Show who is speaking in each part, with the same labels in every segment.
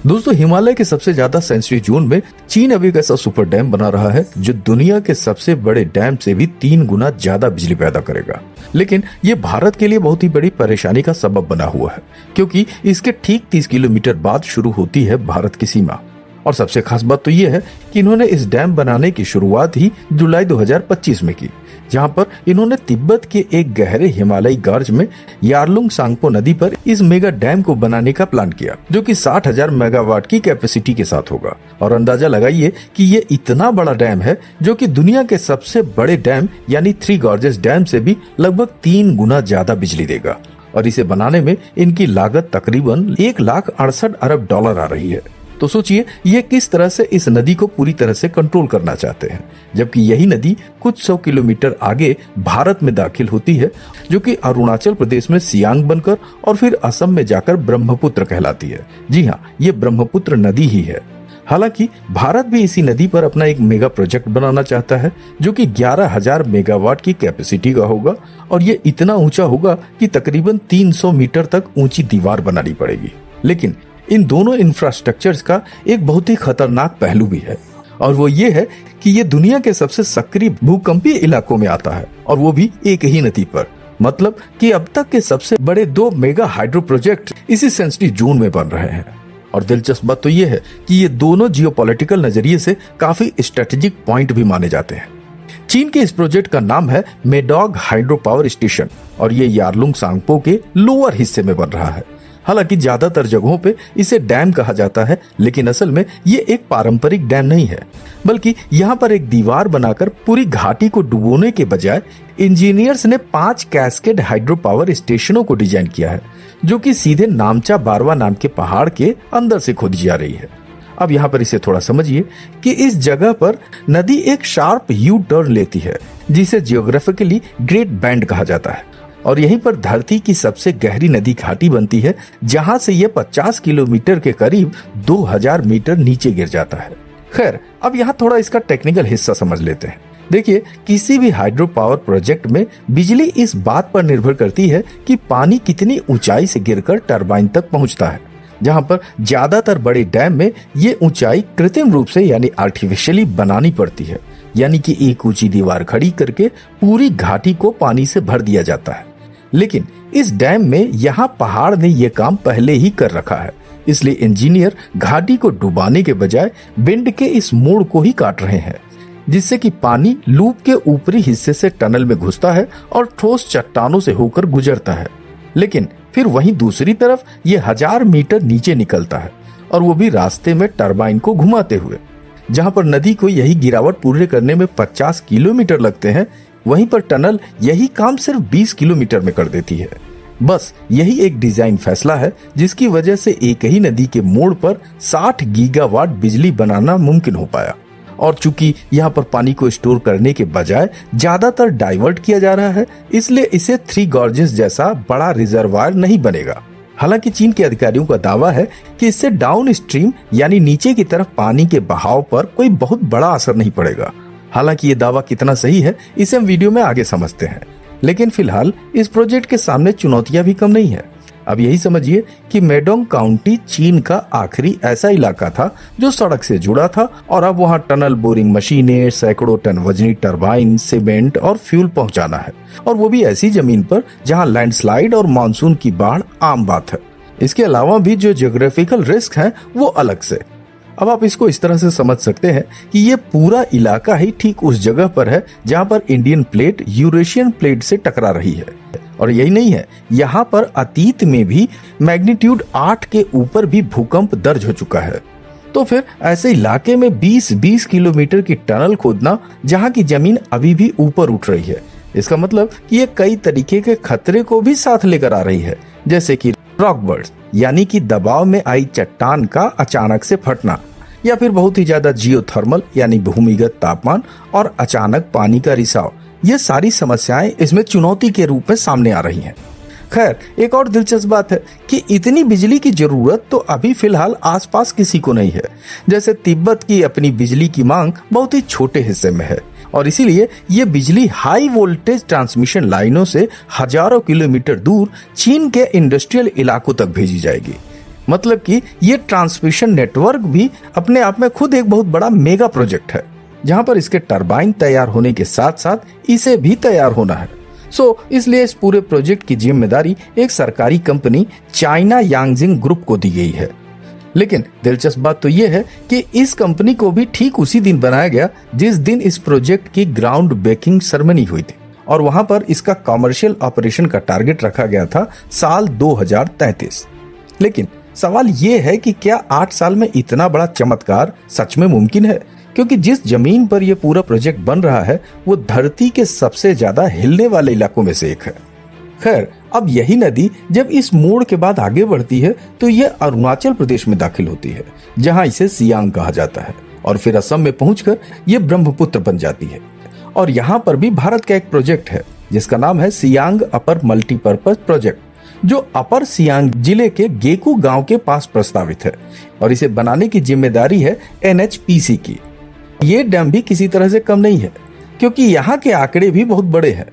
Speaker 1: दोस्तों, हिमालय के सबसे ज्यादा सेंसिटिव जोन में चीन अभी एक ऐसा सुपर डैम बना रहा है जो दुनिया के सबसे बड़े डैम से भी 3 गुना ज्यादा बिजली पैदा करेगा। लेकिन ये भारत के लिए बहुत ही बड़ी परेशानी का सबब बना हुआ है, क्योंकि इसके ठीक 30 किलोमीटर बाद शुरू होती है भारत की सीमा। और सबसे खास बात तो ये है कि इन्होंने इस डैम बनाने की शुरुआत ही जुलाई 2025 में की, जहां पर इन्होंने तिब्बत के एक गहरे हिमालयी गर्ज में यारलुंग सांगपो नदी पर इस मेगा डैम को बनाने का प्लान किया, जो कि 60,000 मेगावाट की कैपेसिटी के साथ होगा। और अंदाजा लगाइए कि ये इतना बड़ा डैम है जो कि दुनिया के सबसे बड़े डैम यानी 3 गॉर्जेस डैम से भी लगभग 3 गुना ज्यादा बिजली देगा। और इसे बनाने में इनकी लागत तकरीबन $1,68 अरब आ रही है। तो सोचिए ये किस तरह से इस नदी को पूरी तरह से कंट्रोल करना चाहते हैं, जबकि यही नदी कुछ 100 किलोमीटर आगे भारत में दाखिल होती है, जो कि अरुणाचल प्रदेश में सियांग बनकर और फिर असम में जाकर ब्रह्मपुत्र कहलाती है। जी हाँ, ये ब्रह्मपुत्र नदी ही है। हालांकि भारत भी इसी नदी पर अपना एक मेगा प्रोजेक्ट बनाना चाहता है, जो कि 11,000 मेगावाट की कैपेसिटी का होगा। और ये इतना ऊंचा होगा कि तकरीबन 300 मीटर तक ऊंची दीवार बनानी पड़ेगी। लेकिन इन दोनों इंफ्रास्ट्रक्चर्स का एक बहुत ही खतरनाक पहलू भी है, और वो ये है कि ये दुनिया के सबसे सक्रिय भूकंपीय इलाकों में आता है, और वो भी एक ही नदी पर। मतलब कि अब तक के सबसे बड़े 2 मेगा हाइड्रो प्रोजेक्ट इसी सेंसिटिव जोन में बन रहे हैं। और दिलचस्प बात तो ये है कि ये दोनों जियोपॉलिटिकल नजरिए से काफी स्ट्रेटेजिक पॉइंट भी माने जाते हैं। चीन के इस प्रोजेक्ट का नाम है मेडॉग हाइड्रो पावर स्टेशन, और ये यारलुंग सांगपो के लोअर हिस्से में बन रहा है। हालांकि ज्यादातर जगहों पे इसे डैम कहा जाता है, लेकिन असल में ये एक पारंपरिक डैम नहीं है, बल्कि यहाँ पर एक दीवार बनाकर पूरी घाटी को डुबोने के बजाय इंजीनियर्स ने 5 कैस्केड हाइड्रो पावर स्टेशनों को डिजाइन किया है, जो कि सीधे नामचा बारवा नाम के पहाड़ के अंदर से खोदी जा रही है। अब यहाँ पर इसे थोड़ा समझिए कि इस जगह पर नदी एक शार्प यू टर्न लेती है, जिसे जियोग्राफिकली ग्रेट बैंड कहा जाता है। और यहीं पर धरती की सबसे गहरी नदी घाटी बनती है, जहां से यह 50 किलोमीटर के करीब 2000 मीटर नीचे गिर जाता है। खैर, अब यहाँ थोड़ा इसका टेक्निकल हिस्सा समझ लेते हैं। देखिए, किसी भी हाइड्रो पावर प्रोजेक्ट में बिजली इस बात पर निर्भर करती है कि पानी कितनी ऊंचाई से गिरकर टरबाइन तक पहुंचता है, जहां पर ज्यादातर बड़े डैम में ये ऊंचाई कृत्रिम रूप से यानी आर्टिफिशियली बनानी पड़ती है। यानी कि एक ऊंची दीवार खड़ी करके पूरी घाटी को पानी से भर दिया जाता है। लेकिन इस डैम में यहाँ पहाड़ ने ये काम पहले ही कर रखा है, इसलिए इंजीनियर घाटी को डुबाने के बजाय बिंड के इस मोड़ को ही काट रहे हैं, जिससे कि पानी लूप के ऊपरी हिस्से से टनल में घुसता है और ठोस चट्टानों से होकर गुजरता है। लेकिन फिर वहीं दूसरी तरफ ये 1000 मीटर नीचे निकलता है, और वो भी रास्ते में टरबाइन को घुमाते हुए। जहां पर नदी को यही गिरावट पूरे करने में 50 किलोमीटर लगते हैं, वहीं पर टनल यही काम सिर्फ 20 किलोमीटर में कर देती है। बस यही एक डिजाइन फैसला है, जिसकी वजह से एक ही नदी के मोड़ पर 60 गीगावाट बिजली बनाना मुमकिन हो पाया। और चूंकि यहाँ पर पानी को स्टोर करने के बजाय ज्यादातर डाइवर्ट किया जा रहा है, इसलिए इसे 3 गॉर्जेस जैसा बड़ा रिजर्वायर नहीं बनेगा। हालांकि चीन के अधिकारियों का दावा है कि इससे डाउन स्ट्रीम यानी नीचे की तरफ पानी के बहाव पर कोई बहुत बड़ा असर नहीं पड़ेगा। हालांकि ये दावा कितना सही है, इसे हम वीडियो में आगे समझते हैं। लेकिन फिलहाल इस प्रोजेक्ट के सामने चुनौतियां भी कम नहीं है। अब यही समझिए कि मेडोंग काउंटी चीन का आखिरी ऐसा इलाका था जो सड़क से जुड़ा था, और अब वहाँ टनल बोरिंग मशीनें, सैकड़ों टन वजनी टरबाइन, सीमेंट और फ्यूल पहुंचाना है, और वो भी ऐसी जमीन पर जहां लैंडस्लाइड और मानसून की बाढ़ आम बात है। इसके अलावा भी जो ज्योग्राफिकल रिस्क हैं वो अलग से। अब आप इसको इस तरह से समझ सकते हैं कि ये पूरा इलाका ही ठीक उस जगह पर है जहां पर इंडियन प्लेट यूरेशियन प्लेट से टकरा रही है। और यही नहीं है, यहाँ पर अतीत में भी मैग्नीट्यूड 8 के ऊपर भी भूकंप दर्ज हो चुका है। तो फिर ऐसे इलाके में 20-20 किलोमीटर की टनल खोदना, जहाँ की जमीन अभी भी ऊपर उठ रही है, इसका मतलब कि ये कई तरीके के खतरे को भी साथ लेकर आ रही है, जैसे कि रॉक बर्स्ट यानी कि दबाव में आई चट्टान का अचानक से फटना, या फिर बहुत ही ज्यादा जियोथर्मल यानी भूमिगत तापमान और अचानक पानी का रिसाव। ये सारी समस्याएं इसमें चुनौती के रूप में सामने आ रही हैं। खैर, एक और दिलचस्प बात है कि इतनी बिजली की जरूरत तो अभी फिलहाल आसपास किसी को नहीं है। जैसे तिब्बत की अपनी बिजली की मांग बहुत ही छोटे हिस्से में है, और इसीलिए ये बिजली हाई वोल्टेज ट्रांसमिशन लाइनों से हजारों किलोमीटर दूर चीन के इंडस्ट्रियल इलाकों तक भेजी जाएगी। मतलब कि ये ट्रांसमिशन नेटवर्क भी अपने आप में खुद एक बहुत बड़ा मेगा प्रोजेक्ट है, जहां पर इसके टरबाइन तैयार होने के साथ साथ इसे भी तैयार होना है। इसलिए इस पूरे प्रोजेक्ट की जिम्मेदारी एक सरकारी कंपनी चाइना यांगजिंग ग्रुप को दी गई है। लेकिन दिलचस्प बात तो यह है कि इस कंपनी को भी ठीक उसी दिन बनाया गया जिस दिन इस प्रोजेक्ट की ग्राउंड ब्रेकिंग सेरेमनी हुई थी, और वहां पर इसका कमर्शियल ऑपरेशन का टारगेट रखा गया था साल 2033। लेकिन सवाल ये है कि क्या 8 साल में इतना बड़ा चमत्कार सच में मुमकिन है? क्योंकि जिस जमीन पर यह पूरा प्रोजेक्ट बन रहा है वो धरती के सबसे ज्यादा हिलने वाले इलाकों में से एक है। खैर, अब यही नदी जब इस मोड़ के बाद आगे बढ़ती है तो यह अरुणाचल प्रदेश में दाखिल होती है, जहां इसे सियांग कहा जाता है, और फिर असम में पहुंचकर यह ब्रह्मपुत्र बन जाती है। और यहाँ पर भी भारत का एक प्रोजेक्ट है जिसका नाम है सियांग अपर मल्टीपर्पज प्रोजेक्ट, जो अपर सियांग जिले के गेकू गांव के पास प्रस्तावित है, और इसे बनाने की जिम्मेदारी है NHPC की। ये डैम भी किसी तरह से कम नहीं है, क्योंकि यहाँ के आंकड़े भी बहुत बड़े हैं।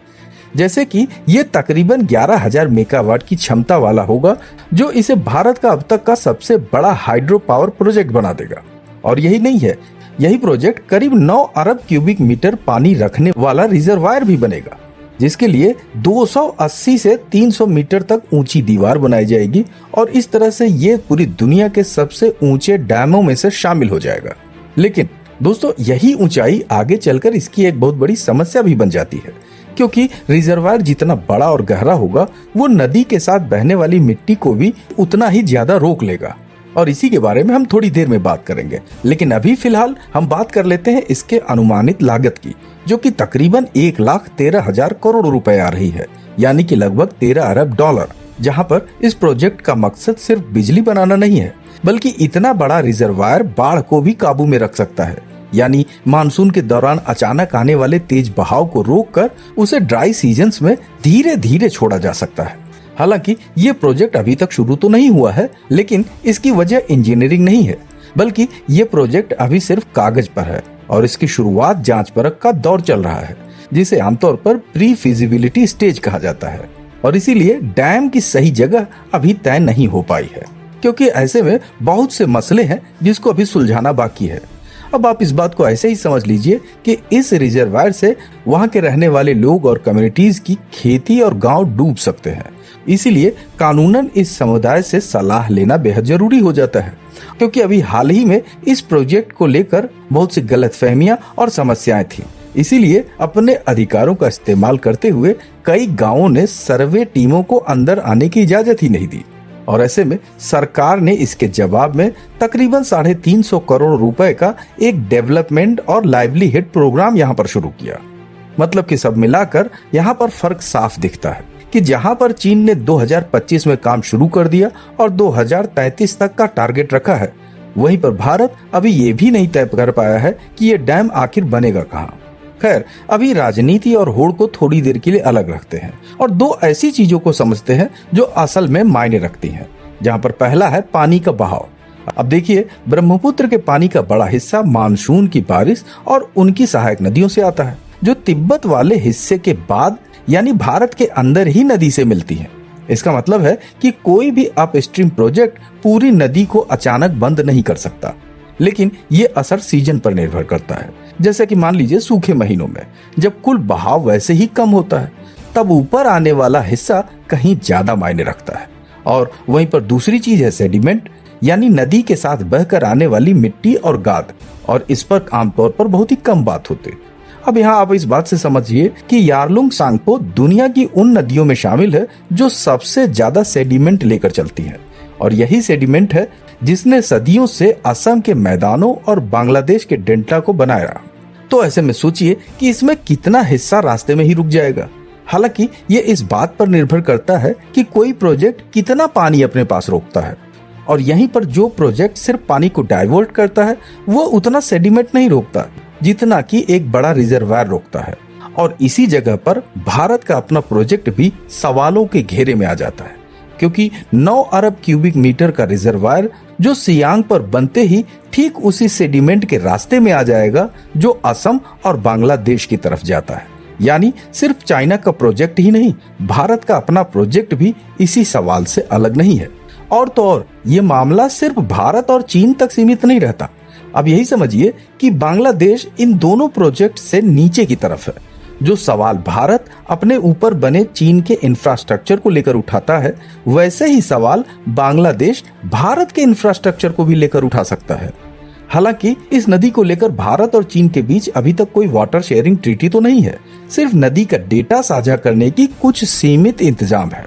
Speaker 1: जैसे कि ये तकरीबन 11,000 मेगावाट की क्षमता वाला होगा, जो इसे भारत का अब तक का सबसे बड़ा हाइड्रो पावर प्रोजेक्ट बना देगा। और यही नहीं है, यही प्रोजेक्ट करीब 9 अरब क्यूबिक मीटर पानी रखने वाला रिजर्वायर भी बनेगा, जिसके लिए 280 से 300 मीटर तक ऊंची दीवार बनाई जाएगी, और इस तरह से ये पूरी दुनिया के सबसे ऊंचे डैमों में से शामिल हो जाएगा। लेकिन दोस्तों, यही ऊंचाई आगे चलकर इसकी एक बहुत बड़ी समस्या भी बन जाती है, क्योंकि रिजर्वायर जितना बड़ा और गहरा होगा वो नदी के साथ बहने वाली मिट्टी को भी उतना ही ज्यादा रोक लेगा, और इसी के बारे में हम थोड़ी देर में बात करेंगे। लेकिन अभी फिलहाल हम बात कर लेते हैं इसके अनुमानित लागत की, जो कि तकरीबन 1,13,000 करोड़ रुपए आ रही है, यानी कि लगभग 13 अरब डॉलर। जहां पर इस प्रोजेक्ट का मकसद सिर्फ बिजली बनाना नहीं है, बल्कि इतना बड़ा रिजर्वायर बाढ़ को भी काबू में रख सकता है, यानी मानसून के दौरान अचानक आने वाले तेज बहाव को रोककर उसे ड्राई सीजन्स में धीरे धीरे छोड़ा जा सकता है। हालांकि ये प्रोजेक्ट अभी तक शुरू तो नहीं हुआ है, लेकिन इसकी वजह इंजीनियरिंग नहीं है, बल्कि ये प्रोजेक्ट अभी सिर्फ कागज पर है, और इसकी शुरुआत जांच परख का दौर चल रहा है, जिसे आमतौर पर प्री फिजिबिलिटी स्टेज कहा जाता है। और इसीलिए डैम की सही जगह अभी तय नहीं हो पाई है, क्योंकि ऐसे में बहुत से मसले हैं जिसको अभी सुलझाना बाकी है। अब आप इस बात को ऐसे ही समझ लीजिए कि इस रिजर्वायर से वहां के रहने वाले लोग और कम्युनिटीज की खेती और गांव डूब सकते हैं। इसीलिए कानूनन इस समुदाय से सलाह लेना बेहद जरूरी हो जाता है, क्योंकि अभी हाल ही में इस प्रोजेक्ट को लेकर बहुत सी गलतफहमियां और समस्याएं थी। इसीलिए अपने अधिकारों का इस्तेमाल करते हुए कई गांवों ने सर्वे टीमों को अंदर आने की इजाजत ही नहीं दी, और ऐसे में सरकार ने इसके जवाब में तकरीबन 350 करोड़ रुपए का एक डेवलपमेंट और लाइवलीहुड प्रोग्राम यहाँ पर शुरू किया। मतलब कि सब मिलाकर यहाँ पर फर्क साफ दिखता है कि जहाँ पर चीन ने 2025 में काम शुरू कर दिया और 2033 तक का टारगेट रखा है, वहीं पर भारत अभी ये भी नहीं तय कर पाया है कि ये डैम आखिर बनेगा कहाँ। खैर, अभी राजनीति और होड़ को थोड़ी देर के लिए अलग रखते हैं और दो ऐसी चीजों को समझते हैं जो असल में मायने रखती हैं, जहां पर पहला है पानी का बहाव। अब देखिए, ब्रह्मपुत्र के पानी का बड़ा हिस्सा मानसून की बारिश और उनकी सहायक नदियों से आता है, जो तिब्बत वाले हिस्से के बाद यानी भारत के अंदर ही नदी से मिलती है। इसका मतलब है कि कोई भी अपस्ट्रीम प्रोजेक्ट पूरी नदी को अचानक बंद नहीं कर सकता, लेकिन ये असर सीजन पर निर्भर करता है। जैसे कि मान लीजिए सूखे महीनों में जब कुल बहाव वैसे ही कम होता है, तब ऊपर आने वाला हिस्सा कहीं ज्यादा मायने रखता है। और वहीं पर दूसरी चीज है सेडिमेंट, यानी नदी के साथ बहकर आने वाली मिट्टी और गाद, और इस पर आमतौर पर बहुत ही कम बात होती है। अब यहाँ आप इस बात से समझिए कि यारलुंग सांगपो दुनिया की उन नदियों में शामिल है जो सबसे ज्यादा सेडिमेंट लेकर चलती है, और यही सेडिमेंट है जिसने सदियों से असम के मैदानों और बांग्लादेश के डेल्टा को बनाया। तो ऐसे में सोचिए कि इसमें कितना हिस्सा रास्ते में ही रुक जाएगा। हालांकि ये इस बात पर निर्भर करता है कि कोई प्रोजेक्ट कितना पानी अपने पास रोकता है, और यहीं पर जो प्रोजेक्ट सिर्फ पानी को डाइवर्ट करता है वो उतना सेडिमेंट नहीं रोकता जितना कि एक बड़ा रिजर्वायर रोकता है। और इसी जगह पर भारत का अपना प्रोजेक्ट भी सवालों के घेरे में आ जाता है, क्योंकि 9 अरब क्यूबिक मीटर का रिजर्वायर जो सियांग पर बनते ही ठीक उसी सेडिमेंट के रास्ते में आ जाएगा जो असम और बांग्लादेश की तरफ जाता है। यानी सिर्फ चाइना का प्रोजेक्ट ही नहीं, भारत का अपना प्रोजेक्ट भी इसी सवाल से अलग नहीं है। और तो और ये मामला सिर्फ भारत और चीन तक सीमित नहीं रहता। अब यही समझिए कि बांग्लादेश इन दोनों प्रोजेक्ट से नीचे की तरफ है। जो सवाल भारत अपने ऊपर बने चीन के इंफ्रास्ट्रक्चर को लेकर उठाता है, वैसे ही सवाल बांग्लादेश भारत के इंफ्रास्ट्रक्चर को भी लेकर उठा सकता है। हालांकि इस नदी को लेकर भारत और चीन के बीच अभी तक कोई वाटर शेयरिंग ट्रीटी तो नहीं है, सिर्फ नदी का डेटा साझा करने की कुछ सीमित इंतजाम है।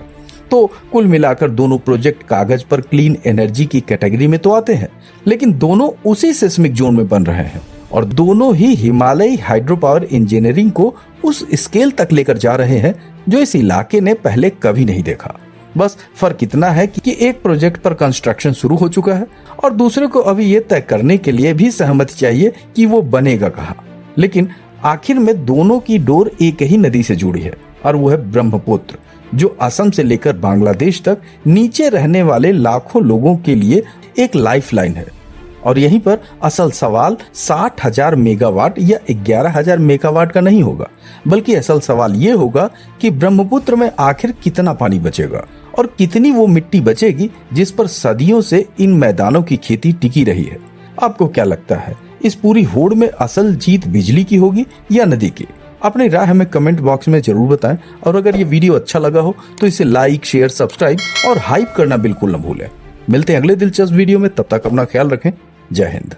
Speaker 1: तो कुल मिलाकर दोनों प्रोजेक्ट कागज पर क्लीन एनर्जी की कैटेगरी में तो आते हैं, लेकिन दोनों उसी सिस्मिक जोन में बन रहे हैं और दोनों ही हिमालयी हाइड्रो पावर इंजीनियरिंग को उस स्केल तक लेकर जा रहे हैं जो इस इलाके ने पहले कभी नहीं देखा। बस फर्क इतना है कि एक प्रोजेक्ट पर कंस्ट्रक्शन शुरू हो चुका है और दूसरे को अभी ये तय करने के लिए भी सहमति चाहिए कि वो बनेगा कहाँ। लेकिन आखिर में दोनों की डोर एक ही नदी से जुड़ी है और वो है ब्रह्मपुत्र, जो असम से लेकर बांग्लादेश तक नीचे रहने वाले लाखों लोगों के लिए एक लाइफलाइन है। और यहीं पर असल सवाल 60,000 मेगावाट या 11,000 मेगावाट का नहीं होगा, बल्कि असल सवाल ये होगा कि ब्रह्मपुत्र में आखिर कितना पानी बचेगा और कितनी वो मिट्टी बचेगी जिस पर सदियों से इन मैदानों की खेती टिकी रही है। आपको क्या लगता है, इस पूरी होड़ में असल जीत बिजली की होगी या नदी की? अपनी राय हमें कमेंट बॉक्स में जरूर बताएं और अगर ये वीडियो अच्छा लगा हो तो इसे लाइक, शेयर, सब्सक्राइब और हाइप करना बिल्कुल न भूलें। मिलते हैं अगले दिलचस्प वीडियो में, तब तक अपना ख्याल रखें। जय हिंद।